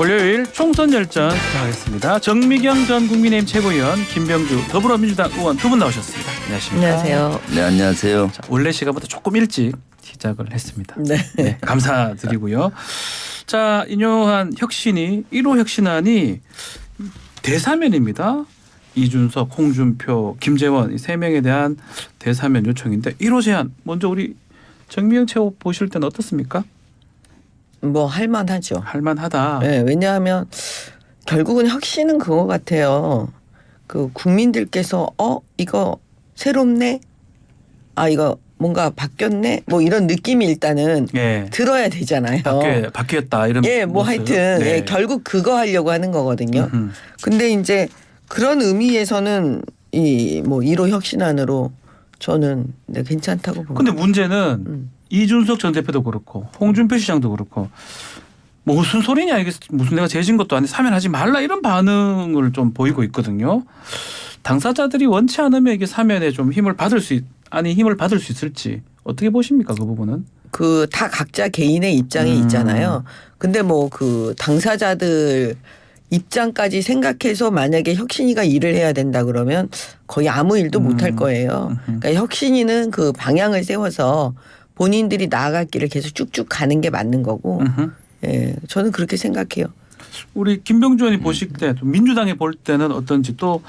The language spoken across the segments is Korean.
월요일 총선 열전 시작하겠습니다. 정미경 전 국민의힘 최고위원, 김병주 더불어민주당 의원 두 분 나오셨습니다. 안녕하십니까? 안녕하세요. 네, 안녕하세요. 자, 원래 시간보다 조금 일찍 시작을 했습니다. 네. 네, 감사드리고요. 자, 인요한 혁신이 1호 혁신안이 대사면입니다. 이준석, 홍준표, 김재원 이 세 명에 대한 대사면 요청인데 1호 제안 먼저 우리 정미경 최고 보실 때는 어떻습니까? 뭐 할만하죠. 할만하다. 네, 왜냐하면 결국은 혁신은 그거 같아요. 그 국민들께서 이거 새롭네, 이거 뭔가 바뀌었네, 뭐 이런 느낌이 일단은 예. 들어야 되잖아요. 바뀌었다 이런. 예, 뭐 모습. 하여튼 네. 예, 결국 그거 하려고 하는 거거든요. 근데 이제 그런 의미에서는 이 뭐 1호 혁신안으로 저는 네, 괜찮다고 봅니다. 근데 문제는 이준석 전 대표도 그렇고 홍준표 시장도 그렇고 뭐 무슨 소리냐 이게 무슨 내가 재진 것도 아닌데 사면하지 말라 이런 반응을 좀 보이고 있거든요. 당사자들이 원치 않으면 이게 사면에 좀 힘을 받을 수 있을지 어떻게 보십니까 그 부분은? 그 다 각자 개인의 입장이 있잖아요. 근데 뭐 그 당사자들 입장까지 생각해서 만약에 혁신이가 일을 해야 된다 그러면 거의 아무 일도 못 할 거예요. 그러니까 혁신이는 그 방향을 세워서 본인들이 나아갈 길을 계속 쭉쭉 가는 게 맞는 거고, 예, 저는 그렇게 생각해요. 우리 김병주 의원이 보실 때 민주당이 볼 때는 어떤지 또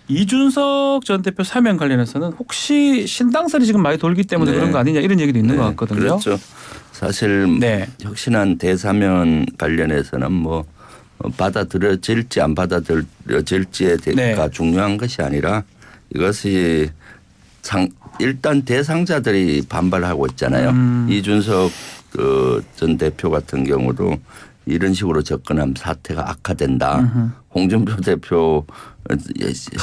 이준석 전 대표 사면 관련해서는 혹시 신당설이 지금 많이 돌기 때문에 네. 그런 거 아니냐 이런 얘기도 있는 것 같거든요. 그렇죠. 사실 네. 혁신안 대사면 관련해서는 뭐 받아들여질지 안 받아들여질지에 대해가 네. 중요한 것이 아니라 이것이 일단 대상자들이 반발하고 있잖아요. 이준석 전 대표 같은 경우도 이런 식으로 접근하면 사태가 악화된다. 홍준표 대표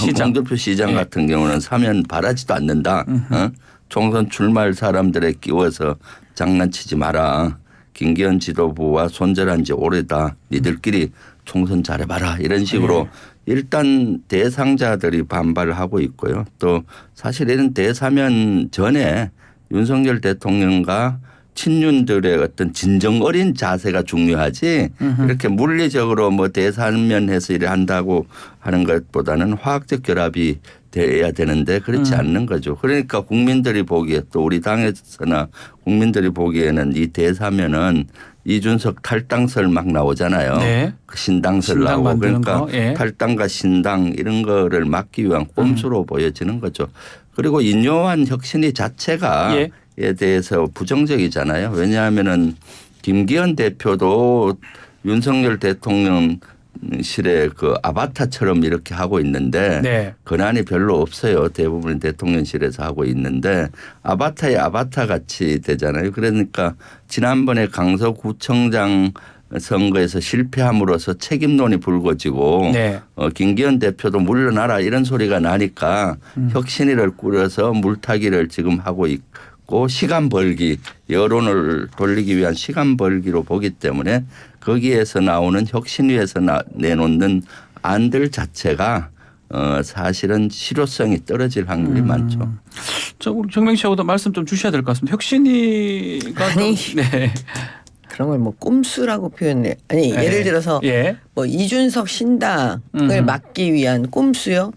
홍준표 시장 네. 같은 경우는 사면 바라지도 않는다. 총선 출마할 사람들에 끼워서 장난치지 마라. 김기현 지도부와 손절한 지 오래다. 니들끼리 총선 잘해봐라. 이런 식으로 일단 대상자들이 반발을 하고 있고요. 또 사실 이런 대사면 전에 윤석열 대통령과 친윤들의 어떤 진정 어린 자세가 중요하지 이렇게 물리적으로 뭐 대사면해서 일을 한다고 하는 것보다는 화학적 결합이 돼야 되는데 그렇지 않는 거죠. 그러니까 국민들이 보기에 또 우리 당에서나 국민들이 보기에는 이 대사면은 이준석 탈당설 막 나오잖아요. 네. 신당설 나오고 그러니까 예. 탈당과 신당 이런 거를 막기 위한 꼼수로 보여지는 거죠. 그리고 인요한 혁신이 자체가 예. 에 대해서 부정적이잖아요. 왜냐하면은 김기현 대표도 윤석열 대통령실의 그 아바타처럼 이렇게 하고 있는데 네. 권한이 별로 없어요. 대부분 대통령실에서 하고 있는데 아바타의 아바타 같이 되잖아요. 그러니까 지난번에 강서구청장 선거에서 실패함으로써 책임론이 불거지고 네. 김기현 대표도 물러나라 이런 소리가 나니까 혁신위를 꾸려서 물타기를 지금 하고 있고 시간 벌기 여론을 돌리기 위한 시간 벌기로 보기 때문에 거기에서 나오는 혁신위에서 내놓는 안들 자체가 사실은 실효성이 떨어질 확률이 많죠. 저 우리 정명 씨하고도 말씀 좀 주셔야 될 것 같습니다. 혁신이가 아니. 네. 그런 걸 뭐 꼼수라고 표현해. 아니 네. 예를 들어서 예. 뭐 이준석 신당을 막기 위한 꼼수요.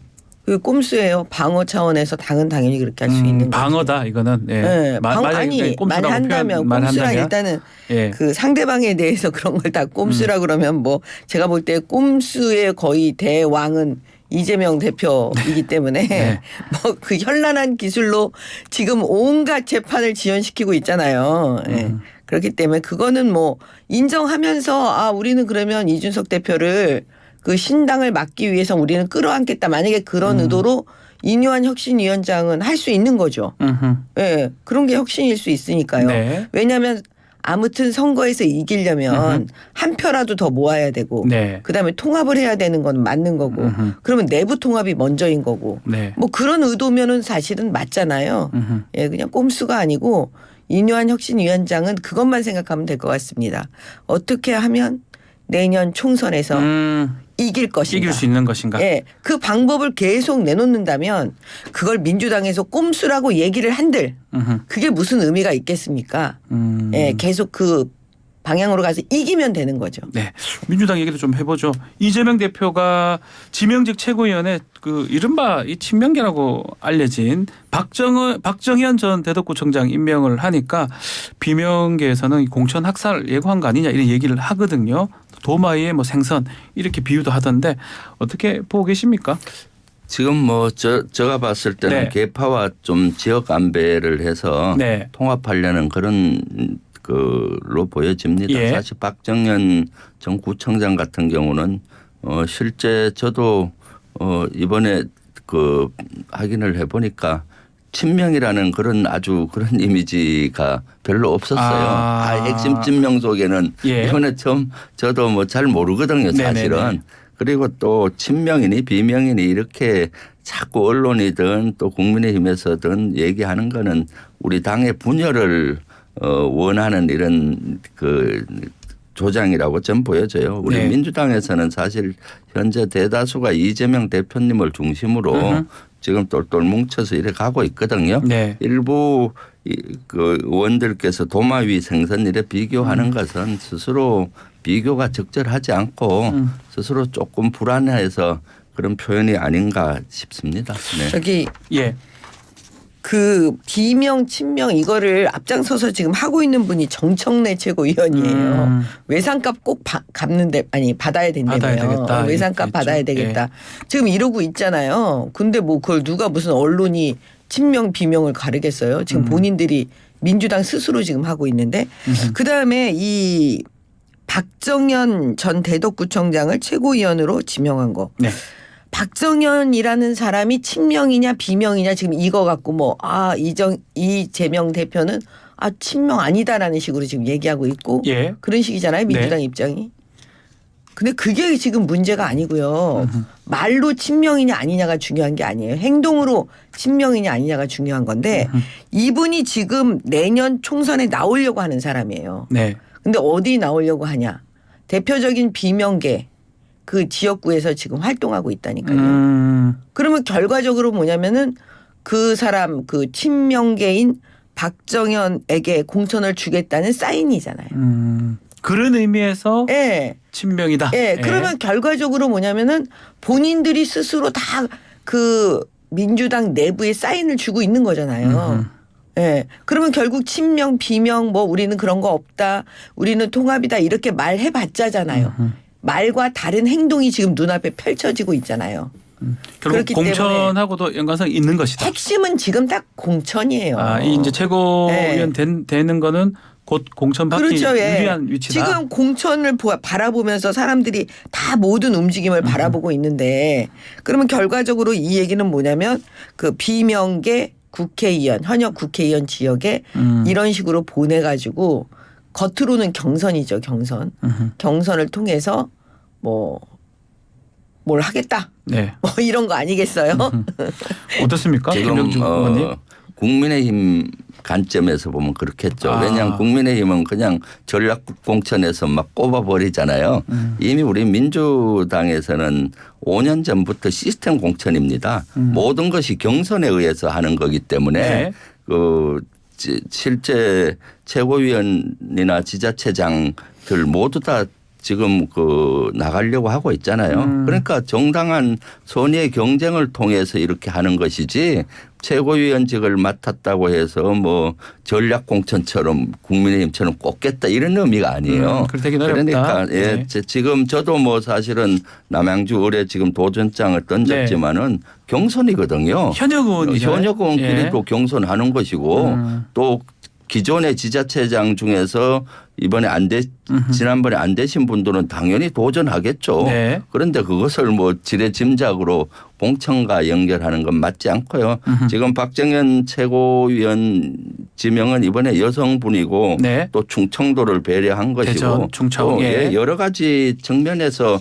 그 꼼수예요. 방어 차원에서 당은 당연히 그렇게 할 수 있는 거죠. 방어다 이거는. 예. 네, 만약에 꼼수라고 말한다면 꼼수랑 일단은 예. 그 상대방에 대해서 그런 걸 다 꼼수라 그러면 뭐 제가 볼 때 꼼수의 거의 대왕은 이재명 대표이기 때문에 네. 뭐 그 현란한 기술로 지금 온갖 재판을 지연시키고 있잖아요. 예. 그렇기 때문에 그거는 뭐 인정하면서 우리는 그러면 이준석 대표를 그 신당을 막기 위해서 우리는 끌어안겠다. 만약에 그런 의도로 인요한 혁신위원장은 할 수 있는 거죠. 예, 그런 게 혁신일 수 있으니까요. 네. 왜냐하면 아무튼 선거에서 이기려면 한 표라도 더 모아야 되고 네. 그다음에 통합을 해야 되는 건 맞는 거고 그러면 내부 통합이 먼저인 거고 네. 뭐 그런 의도면은 사실은 맞잖아요. 예, 그냥 꼼수가 아니고 인요한 혁신위원장은 그것만 생각하면 될 것 같습니다. 어떻게 하면 내년 총선에서 이길 것인가. 이길 수 있는 것인가. 예, 그 방법을 계속 내놓는다면 그걸 민주당에서 꼼수라고 얘기를 한들 그게 무슨 의미가 있겠습니까? 예, 계속 그 방향으로 가서 이기면 되는 거죠. 네, 민주당 얘기도 좀 해보죠. 이재명 대표가 지명직 최고위원회 그 이른바 이 친명계라고 알려진 박정현 전 대덕구청장 임명을 하니까 비명계에서는 공천 학살 예고한 거 아니냐 이런 얘기를 하거든요. 도마위의 뭐 생선 이렇게 비유도 하던데 어떻게 보고 계십니까? 지금 뭐 제가 봤을 때는 네. 계파와 좀 지역 안배를 해서 네. 통합하려는 그런 그로 보여집니다. 예. 사실 박정현 전 구청장 같은 경우는 실제 저도 이번에 그 확인을 해보니까 친명이라는 그런 아주 그런 이미지가 별로 없었어요. 핵심 친명 속에는 예. 이번에 처음 저도 뭐 잘 모르거든요, 사실은. 네네네. 그리고 또 친명이니 비명이니 이렇게 자꾸 언론이든 또 국민의힘에서든 얘기하는 거는 우리 당의 분열을 원하는 이런 그 조장이라고 전 보여져요. 우리 네. 민주당에서는 사실 현재 대다수가 이재명 대표님을 중심으로 지금 똘똘 뭉쳐서 이래 가고 있거든요. 네. 일부 그 의원들께서 도마위 생선 이래 비교하는 것은 스스로 비교가 적절하지 않고 스스로 조금 불안해서 그런 표현이 아닌가 싶습니다. 네. 저기 예. 그 비명 친명 이거를 앞장서서 지금 하고 있는 분이 정청래 최고위원이에요. 외상값 꼭 갚는데 아니 받아야 된다며요. 받아야 되겠다. 외상값 있죠. 받아야 되겠다. 지금 이러고 있잖아요. 근데 뭐 그걸 누가 무슨 언론이 친명 비명을 가르겠어요. 지금 본인들이 민주당 스스로 지금 하고 있는데 그다음에 이 박정현 전 대덕구청장을 최고위원으로 지명한 거. 네. 박정현이라는 사람이 친명이냐 비명이냐 지금 이거 갖고 뭐 이재명 대표는 친명 아니다라는 식으로 지금 얘기하고 있고 예. 그런 식이잖아요 민주당 네. 입장이. 근데 그게 지금 문제가 아니고요. 말로 친명이냐 아니냐가 중요한 게 아니에요. 행동으로 친명이냐 아니냐가 중요한 건데 이분이 지금 내년 총선에 나오려고 하는 사람이에요. 네. 근데 어디 나오려고 하냐. 대표적인 비명계 그 지역구에서 지금 활동하고 있다니까요. 그러면 결과적으로 뭐냐면은 그 사람 그 친명계인 박정현에게 공천을 주겠다는 사인이잖아요. 그런 의미에서 예. 친명이다. 예. 그러면 결과적으로 뭐냐면은 본인들이 스스로 다 그 민주당 내부에 사인을 주고 있는 거잖아요. 예. 그러면 결국 친명, 비명 뭐 우리는 그런 거 없다. 우리는 통합이다. 이렇게 말해 봤자잖아요. 말과 다른 행동이 지금 눈앞에 펼쳐지고 있잖아요. 결국 그렇기 공천하고도 연관성이 있는 것이다. 핵심은 지금 딱 공천이에요. 이 이제 최고위원 되는 거는 곧 공천 받기 그렇죠. 예. 유리한 위치다. 지금 공천을 바라보면서 사람들이 다 모든 움직임을 바라보고 있는데 그러면 결과적으로 이 얘기는 뭐냐면 그 비명계 국회의원 현역 국회의원 지역에 이런 식으로 보내가지고 겉으로는 경선이죠. 경선을 통해서 뭘 하겠다. 네. 뭐 이런 거 아니겠어요? 어떻습니까? 지금 김병준 의원님. 국민의힘 관점에서 보면 그렇겠죠. 왜냐하면 국민의힘은 그냥 전략국 공천에서 막 꼽아버리잖아요. 이미 우리 민주당에서는 5년 전부터 시스템 공천입니다. 모든 것이 경선에 의해서 하는 거기 때문에 네. 실제 최고위원이나 지자체장들 모두 다 지금 나가려고 하고 있잖아요. 그러니까 정당한 선의의 경쟁을 통해서 이렇게 하는 것이지 최고위원직을 맡았다고 해서 뭐 전략공천처럼 국민의힘처럼 꼽겠다 이런 의미가 아니에요. 그렇다긴 어렵다. 그러니까 네. 지금 저도 뭐 사실은 남양주 의뢰 지금 도전장을 던졌지만은 경선이거든요. 현역 의원이죠. 현역 의원끼리 예. 또 경선하는 것이고 또 기존의 지자체장 중에서 이번에 지난번에 안 되신 분들은 당연히 도전하겠죠. 네. 그런데 그것을 뭐 지레짐작으로 공천과 연결하는 건 맞지 않고요. 지금 박정현 최고위원 지명은 이번에 여성분이고 네. 또 충청도를 배려한 것이고 대전, 충청, 또 예. 여러 가지 측면에서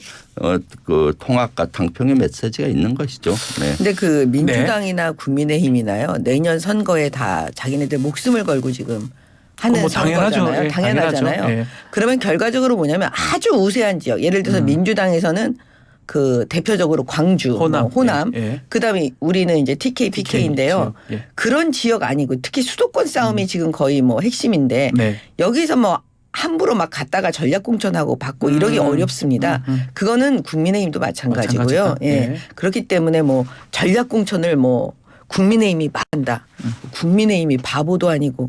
그 통합과 당평의 메시지가 있는 것이죠. 네. 근데 그 민주당이나 국민의힘이나요 내년 선거에 다 자기네들 목숨을 걸고 지금 하는 뭐 당연하죠. 선거잖아요. 예, 당연하잖아요. 당연하죠. 예. 그러면 결과적으로 뭐냐면 아주 우세한 지역 예를 들어서 민주당에서는 그 대표적으로 광주, 호남, 예. 그다음에 우리는 이제 TK, PK인데요. 지역, 예. 그런 지역 아니고 특히 수도권 싸움이 지금 거의 뭐 핵심인데 네. 여기서 뭐 함부로 막 갔다가 전략공천하고 받고 이러기 어렵습니다. 그거는 국민의힘도 마찬가지고요. 마찬가지다. 예. 예. 그렇기 때문에 뭐 전략공천을 뭐 국민의힘이 막한다. 국민의힘이 바보도 아니고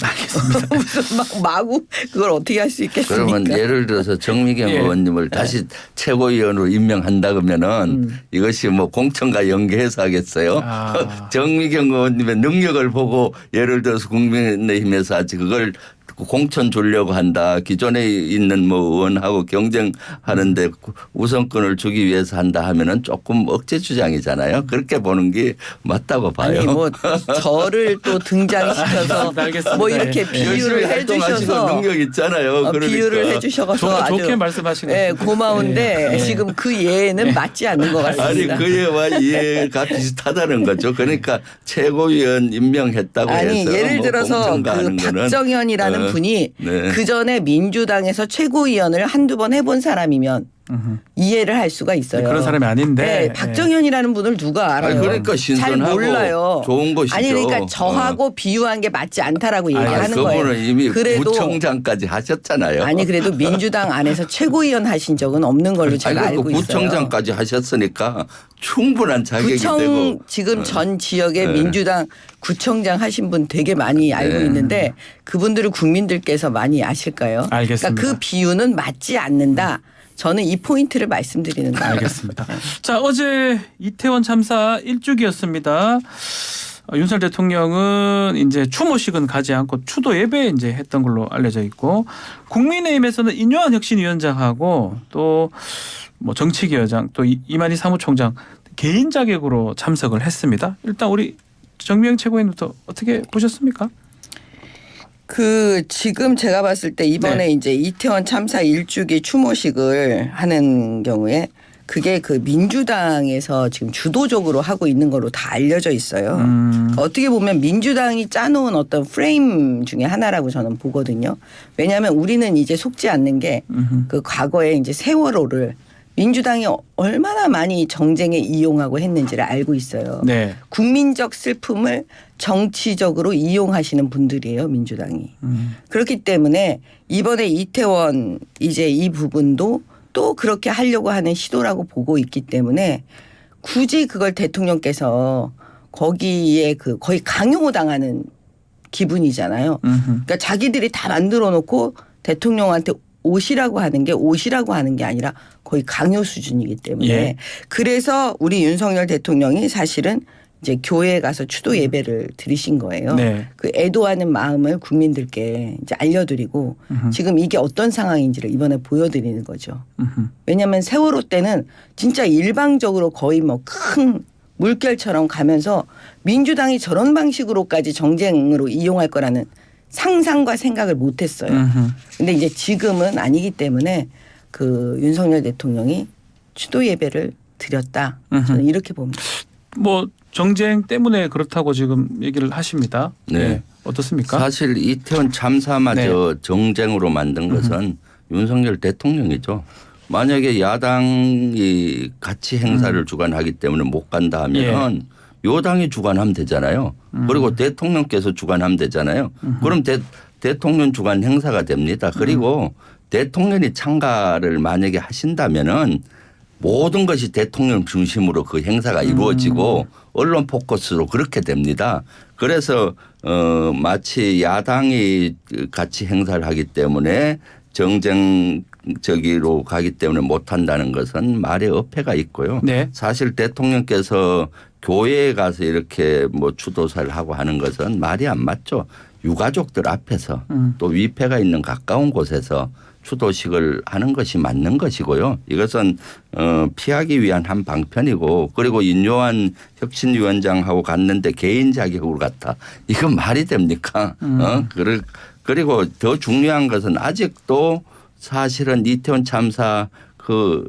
무슨 막 마구 그걸 어떻게 할 수 있겠습니까? 그러면 예를 들어서 정미경 예. 의원님을 다시 최고위원으로 임명한다 그러면은 이것이 뭐 공천과 연계해서 하겠어요. 아. 정미경 의원님의 능력을 보고 예를 들어서 국민의힘에서 아직 그걸 공천 주려고 한다. 기존에 있는 뭐 의원하고 경쟁하는데 우선권을 주기 위해서 한다 하면은 조금 억제 주장이잖아요. 그렇게 보는 게 맞다고 봐요. 아니 뭐 저를 또 등장시켜서 알겠습니다. 뭐 이렇게 예. 비유를 해주셔서 능력 있잖아요. 그러니까. 비유를 해주셔서 아주 좋게 말씀하시는 예, 고마운데 지금 그 예는 맞지 않는 것 아니 같습니다. 그 예와 이해가 비슷하다는 거죠. 그러니까 최고위원 임명했다고 아니 해서 예를 뭐 들어서 공천 가는 그 거는 박정현이라는 분이 네. 그 전에 민주당에서 최고위원을 한두 번 해본 사람이면 이해를 할 수가 있어요. 그런 사람이 아닌데. 네, 박정현이라는 분을 누가 알아요? 아니, 그러니까 잘 신선하고 몰라요. 좋은 것이죠. 아니 그러니까 저하고 비유한 게 맞지 않다라고 얘기하는 거예요. 그분은 이미 그래도 구청장까지 하셨잖아요. 아니 그래도 민주당 안에서 최고위원 하신 적은 없는 걸로 제가 아니, 알고 있어요. 구청장까지 하셨으니까 충분한 자격이 구청 되고 지금 전 지역에 네. 민주당 구청장 하신 분 되게 많이 알고 네. 있는데 그분들을 국민들께서 많이 아실까요? 알겠습니다. 그러니까 그 비유는 맞지 않는다. 저는 이 포인트를 말씀드리는 거예요. 알겠습니다. 자, 어제 이태원 참사 1주기였습니다. 윤석열 대통령은 이제 추모식은 가지 않고 추도 예배 이제 했던 걸로 알려져 있고 국민의힘에서는 인요한 혁신위원장하고 또 뭐 정치기 여장 또 이만희 사무총장 개인 자격으로 참석을 했습니다. 일단 우리 정미영 최고위원부터 어떻게 보셨습니까? 그 지금 제가 봤을 때 이번에 네. 이제 이태원 참사 1주기 추모식을 하는 경우에 그게 그 민주당에서 지금 주도적으로 하고 있는 걸로 다 알려져 있어요. 어떻게 보면 민주당이 짜놓은 어떤 프레임 중에 하나라고 저는 보거든요. 왜냐하면 우리는 이제 속지 않는 게 그 과거에 이제 세월호를 민주당이 얼마나 많이 정쟁에 이용하고 했는지를 알고 있어요. 네. 국민적 슬픔을 정치적으로 이용하시는 분들이에요, 민주당이. 그렇기 때문에 이번에 이태원 이제 이 부분도 또 그렇게 하려고 하는 시도라고 보고 있기 때문에 굳이 그걸 대통령께서 거기에 그 거의 강요당하는 기분이잖아요. 그러니까 자기들이 다 만들어 놓고 대통령한테 오시라고 하는 게 아니라 거의 강요 수준이기 때문에 예. 그래서 우리 윤석열 대통령이 사실은 이제 교회에 가서 추도 예배를 드리신 거예요. 네. 그 애도하는 마음을 국민들께 이제 알려드리고 지금 이게 어떤 상황인지를 이번에 보여드리는 거죠. 왜냐하면 세월호 때는 진짜 일방적으로 거의 뭐 큰 물결처럼 가면서 민주당이 저런 방식으로까지 정쟁으로 이용할 거라는 상상과 생각을 못했어요. 근데 이제 지금은 아니기 때문에 그 윤석열 대통령이 추도 예배를 드렸다. 저는 이렇게 봅니다. 뭐 정쟁 때문에 그렇다고 지금 얘기를 하십니다. 네. 어떻습니까? 사실 이태원 참사마저 정쟁으로 만든 것은 윤석열 대통령이죠. 만약에 야당이 같이 행사를 주관하기 때문에 못 간다 하면 여당이 주관하면 되잖아요. 그리고 대통령께서 주관하면 되잖아요. 그럼 대통령 주관 행사가 됩니다. 그리고 대통령이 참가를 만약에 하신다면은 모든 것이 대통령 중심으로 그 행사가 이루어지고 언론 포커스로 그렇게 됩니다. 그래서 마치 야당이 같이 행사를 하기 때문에 정쟁적으로 가기 때문에 못한다는 것은 말에 어폐가 있고요. 네. 사실 대통령께서 교회에 가서 이렇게 뭐 추도사를 하고 하는 것은 말이 안 맞죠. 유가족들 앞에서 또 위패가 있는 가까운 곳에서 추도식을 하는 것이 맞는 것이고요. 이것은 피하기 위한 한 방편이고 그리고 인요한 혁신위원장하고 갔는데 개인 자격으로 갔다. 이건 말이 됩니까? 그리고 더 중요한 것은 아직도 사실은 이태원 참사 그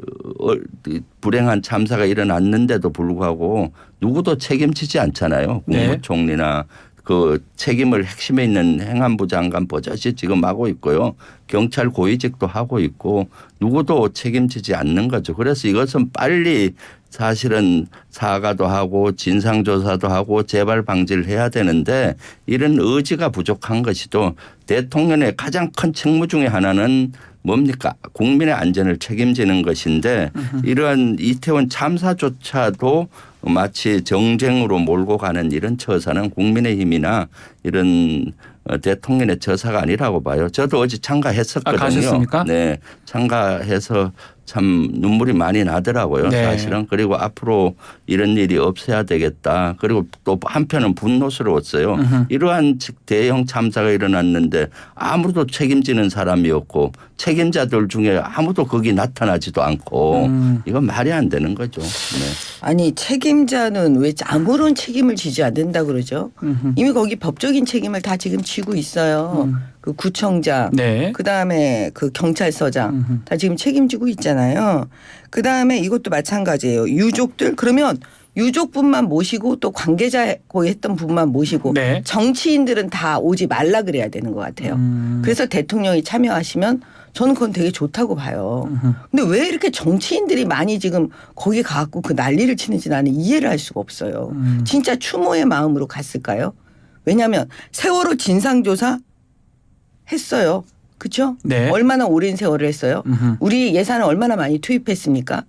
불행한 참사가 일어났는데도 불구하고 누구도 책임지지 않잖아요. 네. 국무총리나 그 책임을 핵심에 있는 행안부 장관 버젓이 지금 하고 있고요. 경찰 고위직도 하고 있고 누구도 책임지지 않는 거죠. 그래서 이것은 빨리 사실은 사과도 하고 진상조사도 하고 재발 방지를 해야 되는데 이런 의지가 부족한 것이죠. 대통령의 가장 큰 책무 중에 하나는 뭡니까? 국민의 안전을 책임지는 것인데 이러한 이태원 참사조차도 마치 정쟁으로 몰고 가는 이런 처사는 국민의힘이나 이런 대통령의 처사가 아니라고 봐요. 저도 어제 참가했었거든요. 가셨습니까? 네, 참가해서 참 눈물이 많이 나더라고요. 네. 사실은. 그리고 앞으로 이런 일이 없어야 되겠다. 그리고 또 한편은 분노스러웠어요. 이러한 대형 참사가 일어났는데 아무도 책임지는 사람이 없고 책임자들 중에 아무도 거기 나타나지도 않고 이건 말이 안 되는 거죠. 네. 아니 책임자는 왜 아무런 책임을 지지 않는다 그러죠? 이미 거기 법적인 책임을 다 지금 지고 있어요. 그 구청장, 네. 그다음에 그 경찰서장 다 지금 책임지고 있잖아요. 그다음에 이것도 마찬가지예요. 유족들 그러면 유족분만 모시고 또 관계자고 했던 분만 모시고 네. 정치인들은 다 오지 말라 그래야 되는 것 같아요. 그래서 대통령이 참여하시면 저는 그건 되게 좋다고 봐요. 근데 왜 이렇게 정치인들이 많이 지금 거기 가갖고 그 난리를 치는지 나는 이해를 할 수가 없어요. 진짜 추모의 마음으로 갔을까요? 왜냐하면 세월호 진상조사 했어요. 그렇죠? 네. 얼마나 오랜 세월을 했어요. 우리 예산을 얼마나 많이 투입했습니까?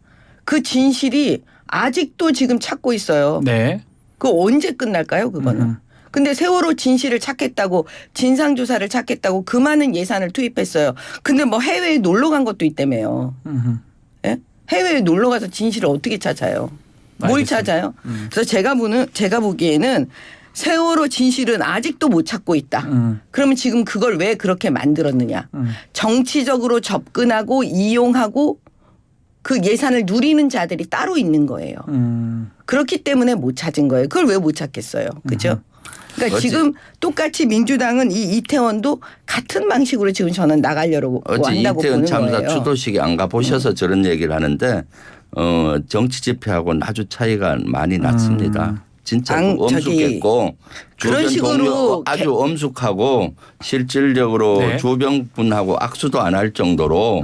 그 진실이 아직도 지금 찾고 있어요. 네. 그 언제 끝날까요? 그거는. 근데 세월호 진실을 찾겠다고 진상조사를 찾겠다고 그 많은 예산을 투입했어요. 근데 뭐 해외에 놀러 간 것도 있다며요. 예? 해외에 놀러 가서 진실을 어떻게 찾아요? 뭘 알겠습니다. 찾아요? 그래서 제가 보기에는 세월호 진실은 아직도 못 찾고 있다. 그러면 지금 그걸 왜 그렇게 만들었느냐. 정치적으로 접근하고 이용하고 그 예산을 누리는 자들이 따로 있는 거예요. 그렇기 때문에 못 찾은 거예요. 그걸 왜 못 찾겠어요. 그렇죠? 그러니까 어제 지금 똑같이 민주당은 이 이태원도 같은 방식으로 지금 저는 나가려고 어제 한다고 이태원 보는 참사 거예요. 추도식에 안 가보셔서 저런 얘기를 하는데 정치 집회하고는 아주 차이가 많이 났습니다. 진짜 엄숙했고 그런 주변 식으로 동료 아주 엄숙하고 실질적으로 네. 주변분하고 악수도 안 할 정도로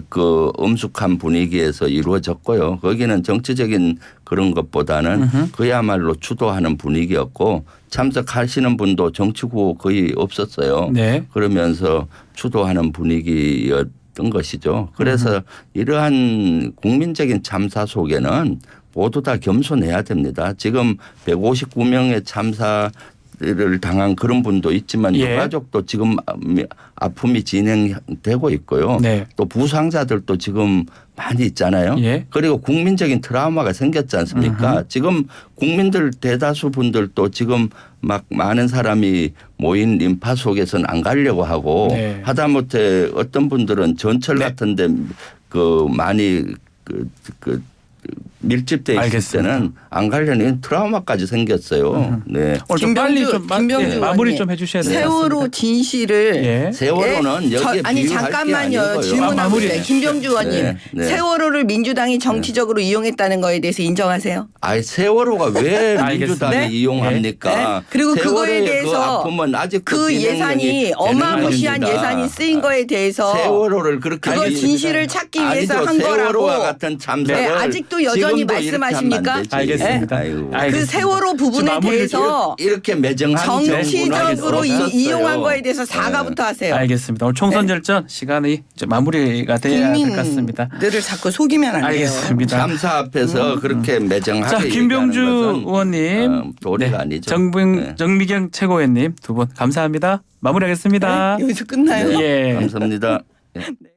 그 엄숙한 분위기에서 이루어졌고요. 거기는 정치적인 그런 것보다는 그야말로 주도하는 분위기였고 참석하시는 분도 정치구 거의 없었어요. 네. 그러면서 주도하는 분위기였던 것이죠. 그래서 이러한 국민적인 참사 속에는 모두 다 겸손해야 됩니다. 지금 159명의 참사를 당한 그런 분도 있지만 예. 유가족도 지금 아픔이 진행되고 있고요. 네. 또 부상자들도 지금 많이 있잖아요. 예. 그리고 국민적인 트라우마가 생겼지 않습니까? 지금 국민들 대다수 분들도 지금 막 많은 사람이 모인 인파 속에서는 안 가려고 하고 네. 하다못해 어떤 분들은 전철 네. 같은데 그 많이 밀집돼 있을 알겠습니다. 때는 안 가려는 트라우마까지 생겼어요. 네. 오늘 좀 빨리 좀 김병주 마무리 의원님. 좀 해주셔야 돼요. 세월호 진실을 예. 세월호는 여기에 아니 비유할 게 잠깐만요. 아니고요. 질문하고 마무리 있어요. 해주십시오. 김병주 의원님. 네, 네. 세월호를 민주당이 정치적으로 이용했다는 거에 대해서 인정하세요? 아니 세월호가 왜 알겠습니다. 민주당이 네? 이용합니까? 네. 그리고 그거에 세월호의 대해서 그 아픔은 아직도 그 예산이 어마무시한 예산이 쓰인 거에 대해서 세월호를 그렇게 그걸 진실을 찾기 위해서 한 거라고. 세월호와 같은 참사를 네, 아직도 여전히 지금도 이렇게 말씀하십니까? 하면 안 되지. 알겠습니다. 아이고. 알겠습니다. 그 세월호 부분에 마무리를 대해서 이렇게 매정한 정치적으로 정부는 이용한 거에 대해서 없었어요. 사과부터 하세요. 알겠습니다. 오늘 총선 절전 시간이 이제 마무리가 돼야 될 것 같습니다. 국민들을 자꾸 속이면 안 돼요. 알겠습니다. 참사 앞에서 그렇게 매정하게 자, 김병주 얘기하는 것은, 의원님, 도리가 아니죠. 정미경 최고위원님 두 분 감사합니다. 마무리하겠습니다. 여기서 끝나요? 예. 감사합니다. 예. 네.